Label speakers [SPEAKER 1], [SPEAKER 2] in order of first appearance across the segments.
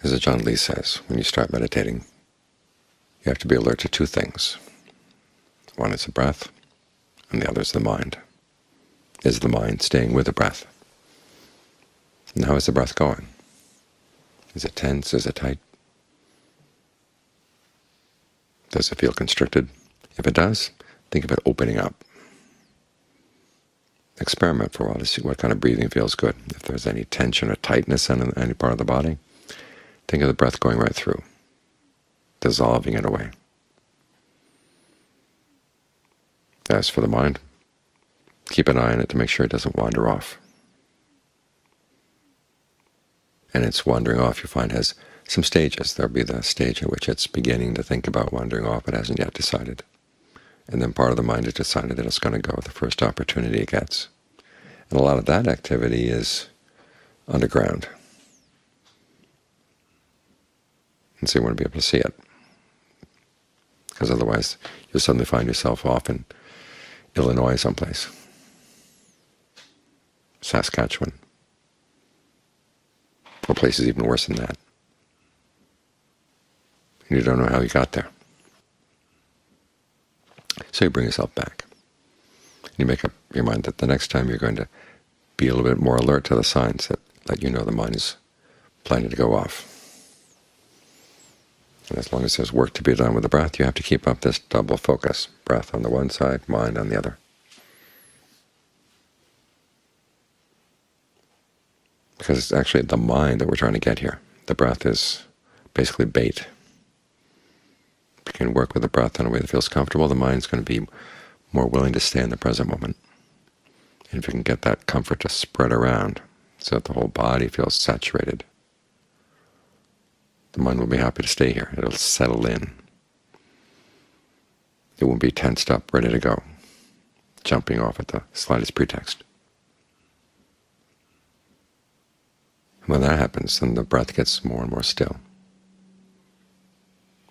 [SPEAKER 1] As John Lee says, when you start meditating, you have to be alert to two things. One is the breath, and the other is the mind. Is the mind staying with the breath? And how is the breath going? Is it tense? Is it tight? Does it feel constricted? If it does, think of it opening up. Experiment for a while to see what kind of breathing feels good. If there's any tension or tightness in any part of the body, think of the breath going right through, dissolving it away. As for the mind, keep an eye on it to make sure it doesn't wander off. And its wandering off, you find, has some stages. There'll be the stage at which it's beginning to think about wandering off, but hasn't yet decided. And then part of the mind has decided that it's going to go the first opportunity it gets. And a lot of that activity is underground. And so you want to be able to see it, because otherwise you'll suddenly find yourself off in Illinois someplace, Saskatchewan, or places even worse than that. And you don't know how you got there. So you bring yourself back. You make up your mind that the next time you're going to be a little bit more alert to the signs that let you know the mind is planning to go off. And as long as there's work to be done with the breath, you have to keep up this double focus, breath on the one side, mind on the other. Because it's actually the mind that we're trying to get here. The breath is basically bait. If you can work with the breath in a way that feels comfortable, the mind's going to be more willing to stay in the present moment. And if you can get that comfort to spread around so that the whole body feels saturated, the mind will be happy to stay here. It'll settle in. It won't be tensed up, ready to go, jumping off at the slightest pretext. When that happens, then the breath gets more and more still.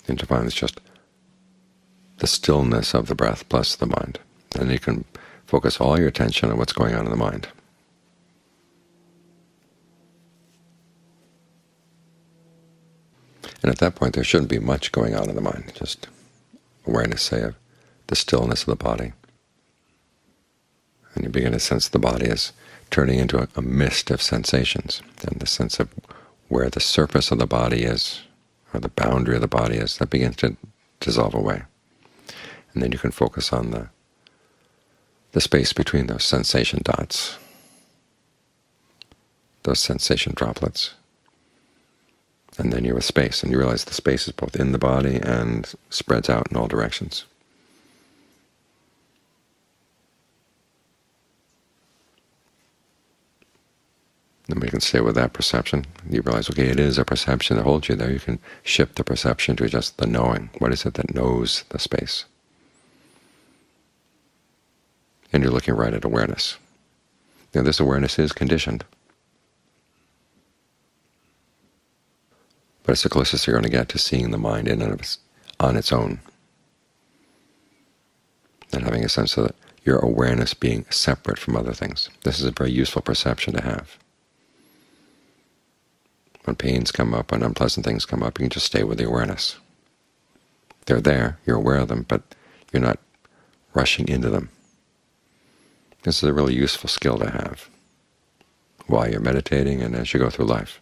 [SPEAKER 1] And you find it's just the stillness of the breath plus the mind. And you can focus all your attention on what's going on in the mind. And at that point there shouldn't be much going on in the mind, just awareness, say, of the stillness of the body. And you begin to sense the body as turning into a mist of sensations, and the sense of where the surface of the body is, or the boundary of the body is, that begins to dissolve away. And then you can focus on the space between those sensation dots, those sensation droplets. And then you're with space, and you realize the space is both in the body and spreads out in all directions. Then we can stay with that perception. You realize, okay, it is a perception that holds you there. You can shift the perception to just the knowing. What is it that knows the space? And you're looking right at awareness. Now, this awareness is conditioned, but it's the closest you're going to get to seeing the mind in and of on its own, and having a sense of your awareness being separate from other things. This is a very useful perception to have. When pains come up, when unpleasant things come up, you can just stay with the awareness. They're there, you're aware of them, but you're not rushing into them. This is a really useful skill to have while you're meditating and as you go through life.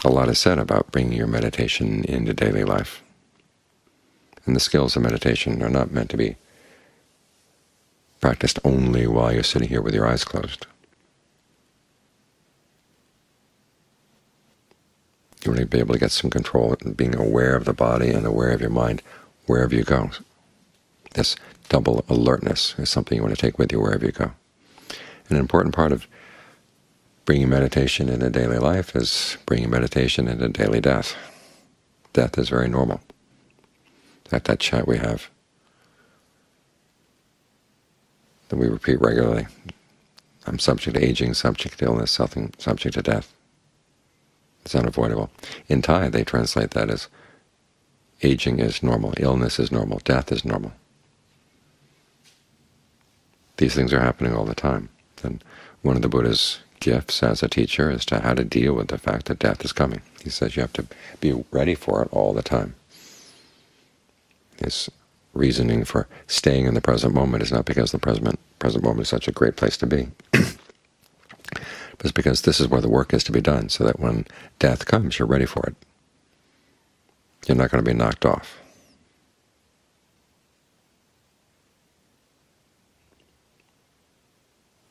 [SPEAKER 1] A lot is said about bringing your meditation into daily life. And the skills of meditation are not meant to be practiced only while you're sitting here with your eyes closed. You want to be able to get some control in being aware of the body and aware of your mind wherever you go. This double alertness is something you want to take with you wherever you go. And an important part of bringing meditation into daily life is bringing meditation into daily death. Death is very normal. At that chat we have, that we repeat regularly, I'm subject to aging, subject to illness, subject to death. It's unavoidable. In Thai they translate that as aging is normal, illness is normal, death is normal. These things are happening all the time. And one of the Buddha's gifts as a teacher as to how to deal with the fact that death is coming. He says you have to be ready for it all the time. His reasoning for staying in the present moment is not because the present moment is such a great place to be, but it's because this is where the work is to be done, so that when death comes, you're ready for it. You're not going to be knocked off.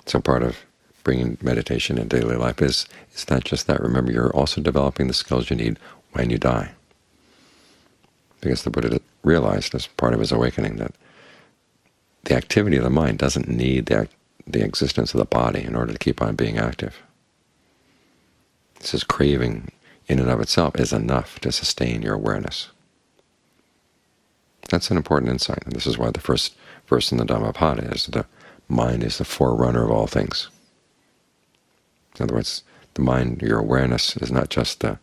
[SPEAKER 1] So part of bringing meditation in daily life is not just that. Remember, you're also developing the skills you need when you die. Because the Buddha realized as part of his awakening that the activity of the mind doesn't need the existence of the body in order to keep on being active. He says craving in and of itself is enough to sustain your awareness. That's an important insight, and this is why the first verse in the Dhammapada is the mind is the forerunner of all things. In other words, the mind, your awareness, is not just the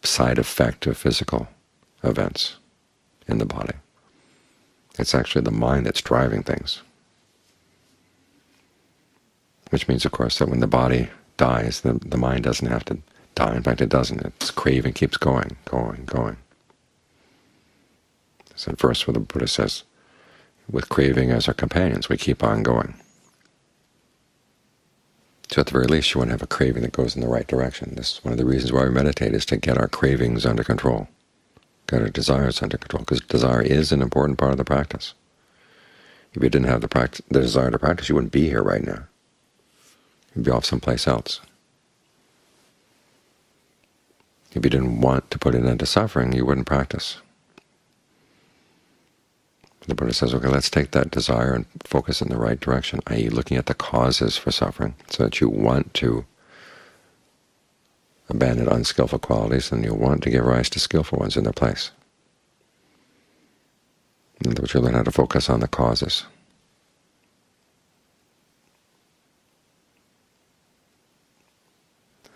[SPEAKER 1] side effect of physical events in the body. It's actually the mind that's driving things. Which means, of course, that when the body dies, the mind doesn't have to die. In fact, it doesn't. Its craving keeps going, going, going. It's a verse where the Buddha says, with craving as our companions, we keep on going. So at the very least, you want to have a craving that goes in the right direction. This is one of the reasons why we meditate, is to get our cravings under control, get our desires under control, because desire is an important part of the practice. If you didn't have the desire to practice, you wouldn't be here right now. You'd be off someplace else. If you didn't want to put it into suffering, you wouldn't practice. The Buddha says, okay, let's take that desire and focus in the right direction, i.e. looking at the causes for suffering, so that you want to abandon unskillful qualities and you want to give rise to skillful ones in their place. In other words, you learn how to focus on the causes.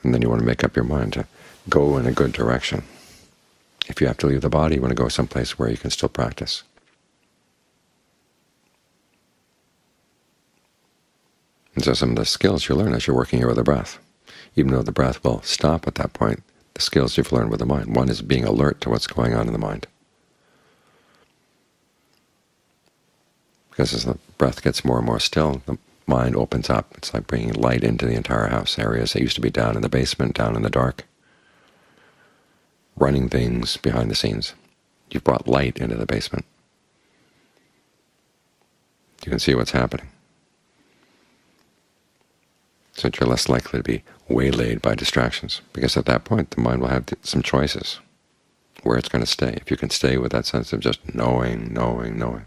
[SPEAKER 1] And then you want to make up your mind to go in a good direction. If you have to leave the body, you want to go someplace where you can still practice. And so some of the skills you learn as you're working here with the breath, even though the breath will stop at that point, the skills you've learned with the mind. One is being alert to what's going on in the mind. Because as the breath gets more and more still, the mind opens up. It's like bringing light into the entire house. Areas that used to be down in the basement, down in the dark, running things behind the scenes. You've brought light into the basement. You can see what's happening. So that you're less likely to be waylaid by distractions, because at that point the mind will have some choices where it's going to stay. If you can stay with that sense of just knowing, knowing, knowing,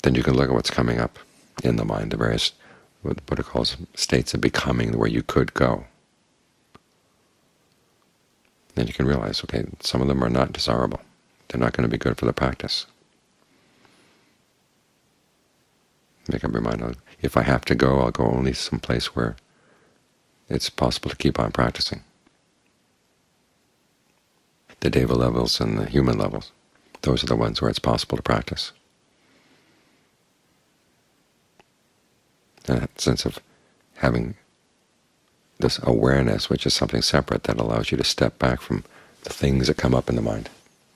[SPEAKER 1] then you can look at what's coming up in the mind, the various, what the Buddha calls states of becoming, where you could go. Then you can realize, okay, some of them are not desirable. They're not going to be good for the practice. Make up your mind, if I have to go, I'll go only someplace where it's possible to keep on practicing. The deva levels and the human levels, those are the ones where it's possible to practice. And that sense of having this awareness, which is something separate, that allows you to step back from the things that come up in the mind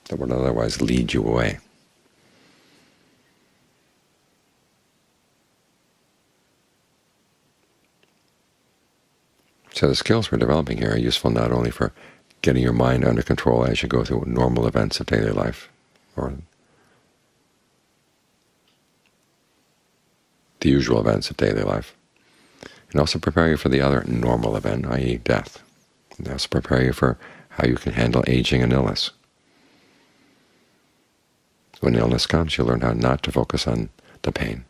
[SPEAKER 1] that would otherwise lead you away. So the skills we're developing here are useful not only for getting your mind under control as you go through normal events of daily life, or the usual events of daily life, and also prepare you for the other normal event, i.e. death. And also prepare you for how you can handle aging and illness. When illness comes, you'll learn how not to focus on the pain.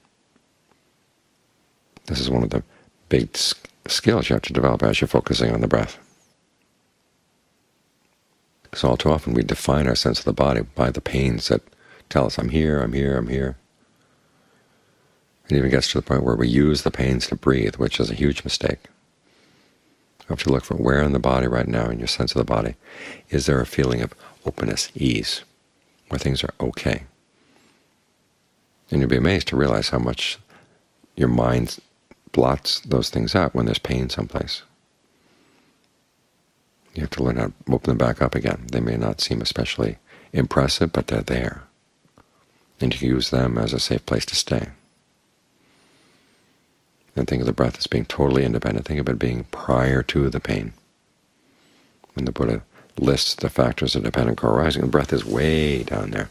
[SPEAKER 1] This is one of the big skills you have to develop as you're focusing on the breath. Because all too often we define our sense of the body by the pains that tell us, I'm here, I'm here, I'm here. It even gets to the point where we use the pains to breathe, which is a huge mistake. You have to look for where in the body right now, in your sense of the body, is there a feeling of openness, ease, where things are okay. And you'll be amazed to realize how much your mind blots those things out when there's pain someplace. You have to learn how to open them back up again. They may not seem especially impressive, but they're there, and you can use them as a safe place to stay. And think of the breath as being totally independent. Think of it being prior to the pain. When the Buddha lists the factors of dependent co-arising, the breath is way down there,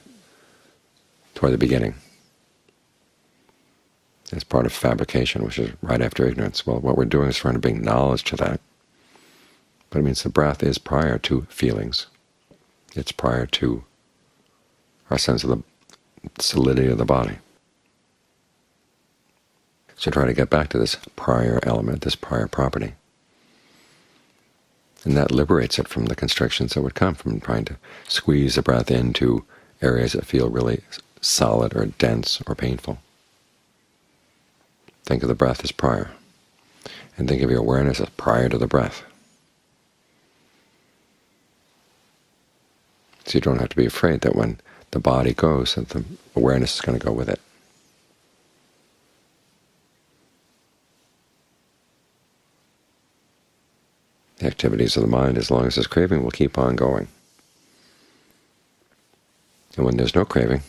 [SPEAKER 1] toward the beginning. It's part of fabrication, which is right after ignorance. Well, what we're doing is trying to bring knowledge to that. But it means the breath is prior to feelings. It's prior to our sense of the solidity of the body. So try to get back to this prior element, this prior property. And that liberates it from the constrictions that would come from trying to squeeze the breath into areas that feel really solid or dense or painful. Think of the breath as prior, and think of your awareness as prior to the breath. So you don't have to be afraid that when the body goes, that the awareness is going to go with it. The activities of the mind, as long as there's craving, will keep on going. And when there's no craving,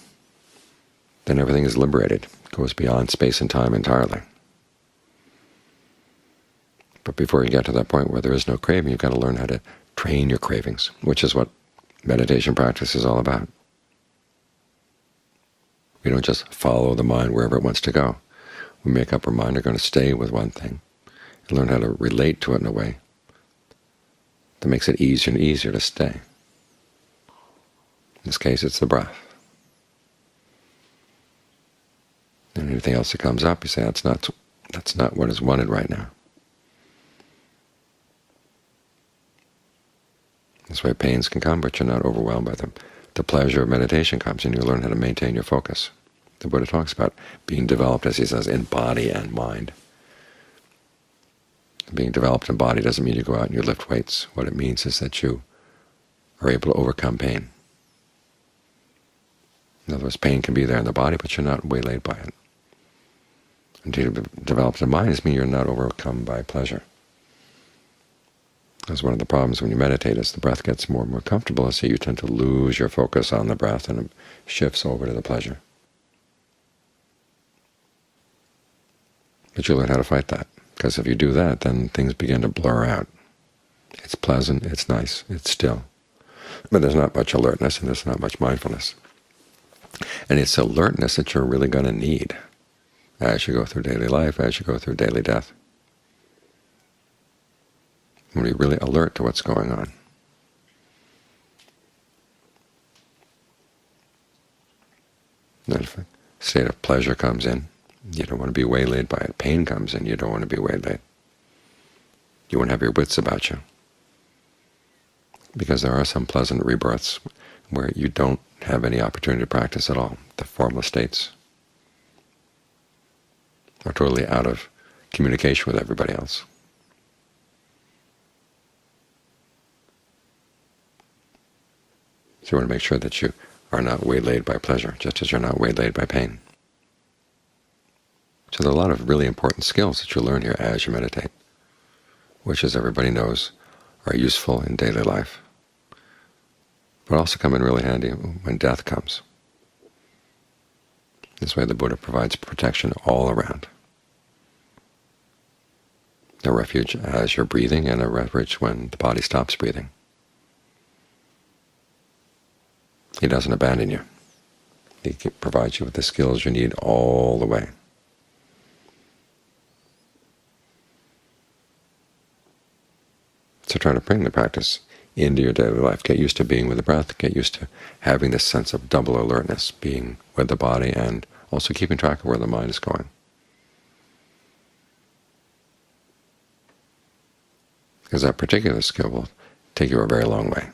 [SPEAKER 1] then everything is liberated. It goes beyond space and time entirely. But before you get to that point where there is no craving, you've got to learn how to train your cravings, which is what meditation practice is all about. We don't just follow the mind wherever it wants to go. We make up our mind we're going to stay with one thing and learn how to relate to it in a way that makes it easier and easier to stay. In this case, it's the breath. And anything else that comes up, you say, that's not what is wanted right now. This way pains can come, but you're not overwhelmed by them. The pleasure of meditation comes, and you learn how to maintain your focus. The Buddha talks about being developed, as he says, in body and mind. Being developed in body doesn't mean you go out and you lift weights. What it means is that you are able to overcome pain. In other words, pain can be there in the body, but you're not waylaid by it. And to be developed in mind means you're not overcome by pleasure. That's one of the problems when you meditate. As the breath gets more and more comfortable, so you tend to lose your focus on the breath, and it shifts over to the pleasure. But you learn how to fight that, because if you do that, then things begin to blur out. It's pleasant, it's nice, it's still. But there's not much alertness, and there's not much mindfulness. And it's alertness that you're really going to need as you go through daily life, as you go through daily death. When you're really alert to what's going on. And if a state of pleasure comes in, you don't want to be waylaid by it. Pain comes in, you don't want to be waylaid. You want to have your wits about you. Because there are some pleasant rebirths where you don't have any opportunity to practice at all. The formless states are totally out of communication with everybody else. So you want to make sure that you are not waylaid by pleasure, just as you're not waylaid by pain. So there are a lot of really important skills that you learn here as you meditate, which, as everybody knows, are useful in daily life, but also come in really handy when death comes. This way the Buddha provides protection all around. A refuge as you're breathing, and a refuge when the body stops breathing. He doesn't abandon you. He provides you with the skills you need all the way. So try to bring the practice into your daily life. Get used to being with the breath. Get used to having this sense of double alertness, being with the body and also keeping track of where the mind is going. Because that particular skill will take you a very long way.